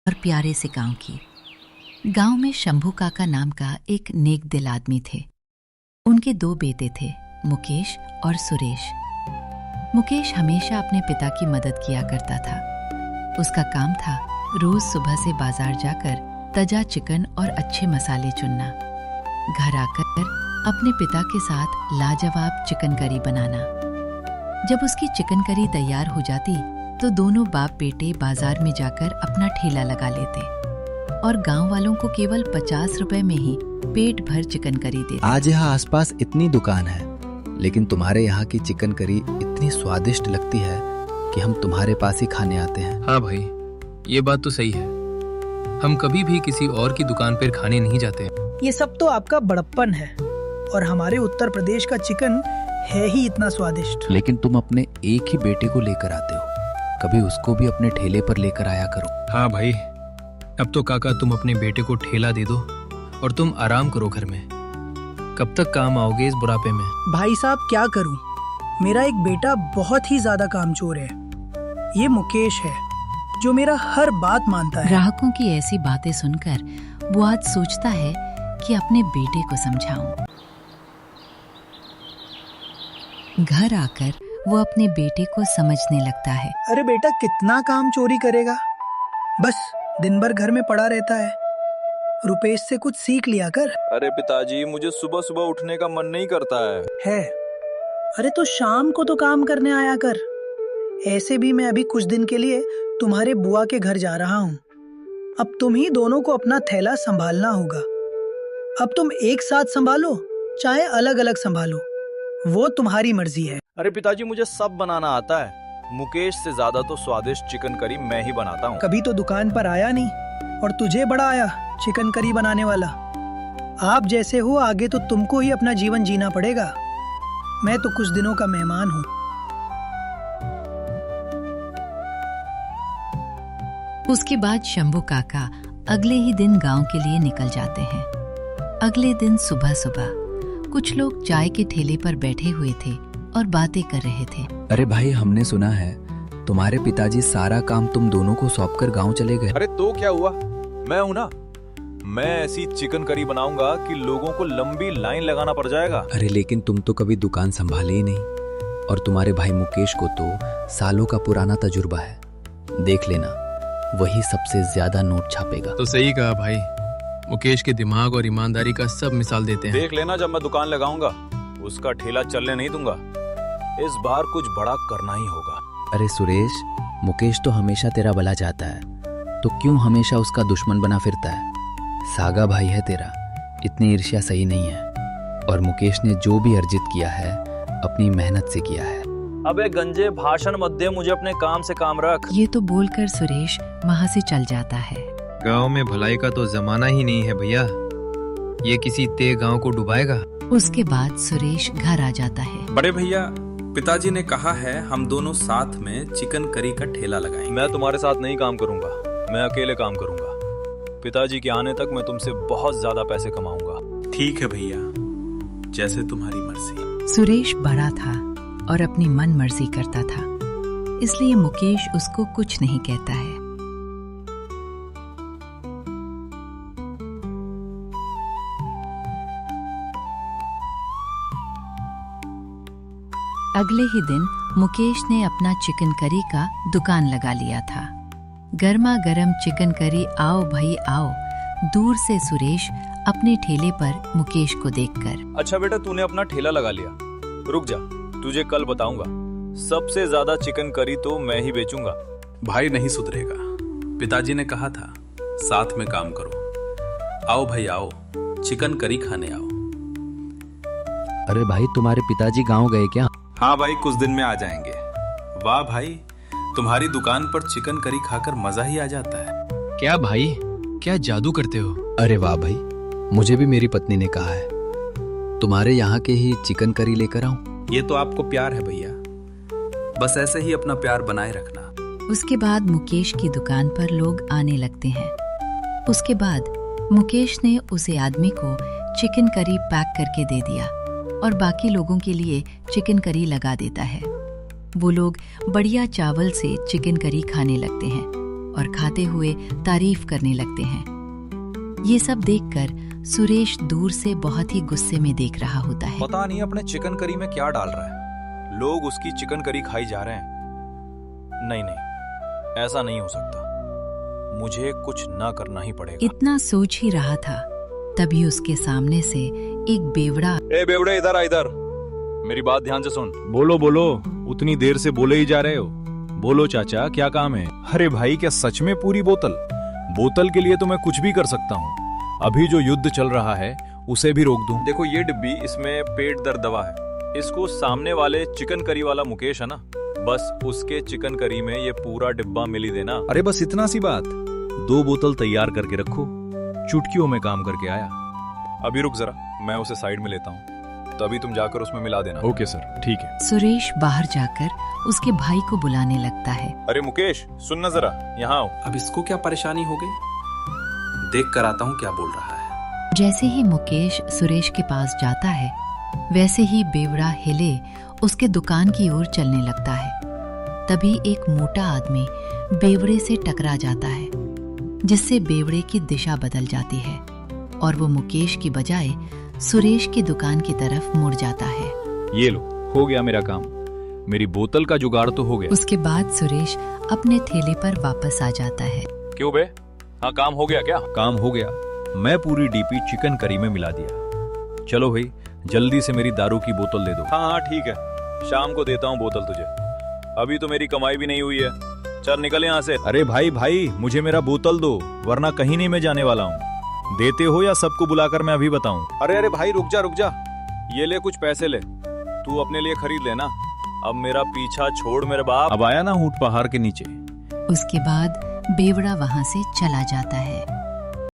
और प्यारे से गांव की। गांव में शंभू काका नाम का एक नेक दिल आदमी थे। उनके 2 बेटे थे, मुकेश और सुरेश। मुकेश हमेशा अपने पिता की मदद किया करता था। उसका काम था रोज सुबह से बाजार जाकर ताजा चिकन और अच्छे मसाले चुनना, घर आकर अपने पिता के साथ लाजवाब चिकन करी बनाना। जब उसकी चिकन करी तैयार हो जाती तो दोनों बाप बेटे बाजार में जाकर अपना ठेला लगा लेते और गांव वालों को केवल 50 रुपए में ही पेट भर चिकन करी देते। आज यहाँ आसपास इतनी दुकान है, लेकिन तुम्हारे यहाँ की चिकन करी इतनी स्वादिष्ट लगती है कि हम तुम्हारे पास ही खाने आते हैं। हाँ भाई, ये बात तो सही है। हम कभी भी किसी और की दुकान पर खाने नहीं जाते। ये सब तो आपका बड़प्पन है, और हमारे उत्तर प्रदेश का चिकन है ही इतना स्वादिष्ट। लेकिन तुम अपने एक ही बेटे को लेकर आते हो, कभी उसको भी अपने ठेले पर लेकर आया करो। हाँ भाई, अब तो काका तुम अपने बेटे को ठेला दे दो और तुम आराम करो घर में। कब तक काम आओगे इस बुढ़ापे में? भाई साहब क्या करूं, मेरा एक बेटा बहुत ही ज्यादा कामचोर है। ये मुकेश है जो मेरा हर बात मानता है। ग्राहकों की ऐसी बातें सुनकर वो आज सोचता है कि अपने बेटे को समझाऊं। घर आकर वो अपने बेटे को समझने लगता है। अरे बेटा, कितना काम चोरी करेगा, बस दिन भर घर में पड़ा रहता है। रुपेश से कुछ सीख लिया कर। अरे पिताजी, मुझे सुबह सुबह उठने का मन नहीं करता है। अरे तो शाम को तो काम करने आया कर। ऐसे भी मैं अभी कुछ दिन के लिए तुम्हारे बुआ के घर जा रहा हूँ। अब तुम ही दोनों को अपना थैला संभालना होगा। अब तुम एक साथ संभालो चाहे अलग अलग संभालो, वो तुम्हारी मर्जी है। अरे पिताजी, मुझे सब बनाना आता है। मुकेश से ज्यादा तो स्वादिष्ट चिकन करी मैं ही बनाता हूँ। कभी तो दुकान पर आया नहीं और तुझे बड़ा आया चिकन करी बनाने वाला। आप जैसे हो आगे तो तुमको ही अपना जीवन जीना पड़ेगा। मैं तो कुछ दिनों का मेहमान हूँ। उसके बाद शंभू काका अगले ही दिन गांव के लिए निकल जाते हैं। अगले दिन सुबह सुबह कुछ लोग चाय के ठेले पर बैठे हुए थे और बातें कर रहे थे। अरे भाई, हमने सुना है तुम्हारे पिताजी सारा काम तुम दोनों को सौंपकर गांव चले गए। अरे तो क्या हुआ, मैं हूँ ना। मैं ऐसी चिकन करी बनाऊंगा कि लोगों को लंबी लाइन लगाना पड़ जाएगा। अरे लेकिन तुम तो कभी दुकान संभाले ही नहीं, और तुम्हारे भाई मुकेश को तो सालों का पुराना तजुर्बा है। देख लेना, वही सबसे ज्यादा नोट छापेगा। तो सही कहा भाई, मुकेश के दिमाग और ईमानदारी का सब मिसाल देते हैं। देख लेना, जब मैं दुकान लगाऊंगा उसका ठेला चलने नहीं दूंगा। इस बार कुछ बड़ा करना ही होगा। अरे सुरेश, मुकेश तो हमेशा तेरा भला चाहता है, तो क्यों हमेशा उसका दुश्मन बना फिरता है? सागा भाई है तेरा, इतनी ईर्ष्या सही नहीं है। और मुकेश ने जो भी अर्जित किया है अपनी मेहनत से किया है। अबे गंजे, भाषण मत दे मुझे, अपने काम से काम रख। ये तो बोलकर सुरेश वहाँ से चल जाता है। गांव में भलाई का तो जमाना ही नहीं है भैया, ये किसी ते गांव को डुबाएगा। उसके बाद सुरेश घर आ जाता है। बड़े भैया, पिताजी ने कहा है हम दोनों साथ में चिकन करी का ठेला लगाएंगे। मैं तुम्हारे साथ नहीं काम करूंगा, मैं अकेले काम करूंगा। पिताजी के आने तक मैं तुमसे बहुत ज्यादा पैसे कमाऊंगा। ठीक है भैया, जैसे तुम्हारी मर्जी। सुरेश बड़ा था और अपनी मन मर्जी करता था, इसलिए मुकेश उसको कुछ नहीं कहता है। अगले ही दिन मुकेश ने अपना चिकन करी का दुकान लगा लिया था। गर्मा गर्म चिकन करी आओ भाई आओ, दूर से सुरेश अपने ठेले पर मुकेश को देखकर। अच्छा बेटा, तूने अपना ठेला लगा लिया, रुक जा, तुझे कल बताऊंगा। सबसे ज्यादा चिकन करी तो मैं ही बेचूंगा। भाई नहीं सुधरेगा, पिताजी ने कहा था साथ में काम करो। आओ भाई आओ, चिकन करी खाने आओ। अरे भाई, तुम्हारे पिताजी गांव गए क्या? हाँ भाई, कुछ दिन में आ जाएंगे। वाह भाई, तुम्हारी दुकान पर चिकन करी खाकर मजा ही आ जाता है। क्या भाई, क्या जादू करते हो? अरे वाह भाई, मुझे भी मेरी पत्नी ने कहा है तुम्हारे यहाँ के ही चिकन करी लेकर आऊं। ये तो आपको प्यार है भैया, बस ऐसे ही अपना प्यार बनाए रखना। उसके बाद मुकेश की दुकान पर लोग आने लगते हैं। उसके बाद मुकेश ने उसे आदमी को चिकन करी पैक करके दे दिया और बाकी लोगों के लिए चिकन करी लगा देता है। वो लोग बढ़िया चावल से चिकन करी खाने लगते हैं और खाते हुए तारीफ करने लगते हैं। ये सब देखकर सुरेश दूर से बहुत ही गुस्से में देख रहा होता है। पता नहीं अपने चिकन करी में क्या डाल रहा है, लोग उसकी चिकन करी खाई जा रहे हैं। नहीं नहीं, ऐसा नहीं हो सकता, मुझे कुछ ना करना ही पड़ेगा। इतना सोच ही रहा था, तभी उसके सामने से एक बेवड़ा ए बेवड़े, इधर आ, इधर मेरी बात ध्यान से सुन। बोलो बोलो, उतनी देर से बोले ही जा रहे हो। बोलो चाचा, क्या काम है? अरे भाई, क्या सच में पूरी बोतल? बोतल के लिए तो मैं कुछ भी कर सकता हूँ। अभी जो युद्ध चल रहा है उसे भी रोक दूं। देखो ये डिब्बी, इसमें पेट दर्द दवा है। इसको सामने वाले चिकन करी वाला मुकेश है ना, बस उसके चिकन करी में ये पूरा डिब्बा मिल ही देना। अरे बस इतना सी बात, 2 बोतल तैयार करके रखो, चुटकियों में काम करके आया। अभी रुक जरा, मैं उसे साइड में लेता हूँ, तभी तुम जाकर उसमें मिला देना। ओके सर, ठीक है। सुरेश बाहर जाकर उसके भाई को बुलाने लगता है। अरे मुकेश, सुन ना जरा, यहाँ आओ। अब इसको क्या परेशानी हो गई? देख कर आता हूँ क्या बोल रहा है। जैसे ही मुकेश सुरेश के पास जाता है, वैसे ही बेवड़ा हिले उसके दुकान की ओर चलने लगता है। तभी एक मोटा आदमी बेवड़े से टकरा जाता है, जिससे बेवड़े की दिशा बदल जाती है और वो मुकेश की बजाय सुरेश की दुकान की तरफ मुड़ जाता है। ये लो, हो गया मेरा काम। मेरी बोतल का जुगाड़ तो हो गया। उसके बाद सुरेश अपने ठेले पर वापस आ जाता है। क्यों बे? हाँ, काम हो गया क्या? काम हो गया, मैं पूरी डीपी चिकन करी में मिला दिया। चलो भाई, जल्दी से मेरी दारू की बोतल दे दो। हाँ हाँ ठीक है, शाम को देता हूँ बोतल तुझे, अभी तो मेरी कमाई भी नहीं हुई है। चल निकल यहाँ से। अरे भाई भाई, मुझे मेरा बोतल दो, वरना कहीं नहीं मैं जाने वाला हूँ। देते हो या सबको बुलाकर मैं अभी बताऊं? अरे अरे भाई, रुक जा रुक जा, ये ले कुछ पैसे ले, तू अपने लिए खरीद लेना। अब मेरा पीछा छोड़ मेरे बाप। अब आया ना ऊंट पहाड़ के नीचे। उसके बाद बेवड़ा वहां से चला जाता है।